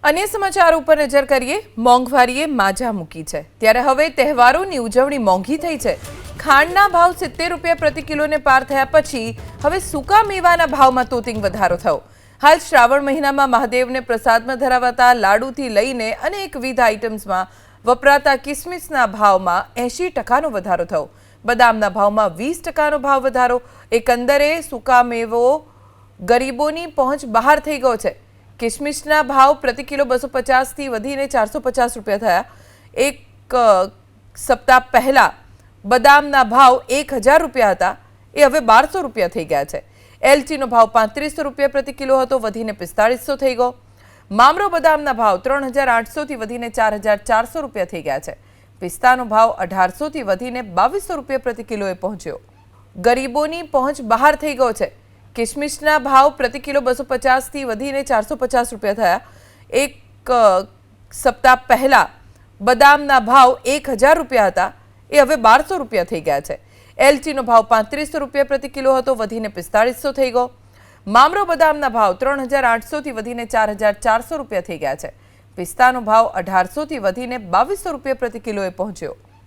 अन्य समाचार पर नजर करिए। मोंघवारीए माजा मूकी है त्यारे हवे तहेवारोनी उजवणी मोंघी थई छे। खांडना भाव 70 रूपिया प्रति किलो ने पार थया पछी हवे सूका मेवाना भावमां तोतिंग वधारो थयो। हाल श्रावण महीनामां महादेवने प्रसादमां धरावाता लाडूथी लईने अनेकविध आइटम्समां वपराता किसमिसना भावमां 80% वधारो थयो। बदामना भावमां 20% भाव वधारो। एकंदरे सूका मेवो गरीबोनी पहोंच बहार थई गयो छे। किशमिशना भाव प्रति किलो 250 थी वधीने 450 रूपिया थया। एक सप्ताह पहला बदामना भाव 1000 रूपिया हता ए हवे 1200 रूपिया थई गया छे। एलचीनो भाव 3500 रूपिया प्रति किलो हतो वधीने 4500 थई गयो। मामरो बदामना भाव 3800 थी वधीने 4400 रूपिया थई गया छे। पिस्तानो भाव 1800 थी वधीने 2200 रूपिया प्रति किलोए पहोंच्यो। गरीबोनी पहोंच बहार थई गयो छे। किशमिशना भाव प्रति किलो 250 थी वधीने 450 रूपिया थया। एक सप्ताह पहला बदामना भाव 1000 रूपिया हता ए हवे 1200 रूपिया थई गया छे। एलचीनो भाव 3500 रूपिया प्रति किलो हतो वधीने 4500 थई गयो। मामरो बदामना भाव 3800 थी वधीने 4400 रूपिया थई गया छे। पिस्तानो भाव 1800 थी वधीने 2200 रूपिया प्रति किलोए पहोंच्यो।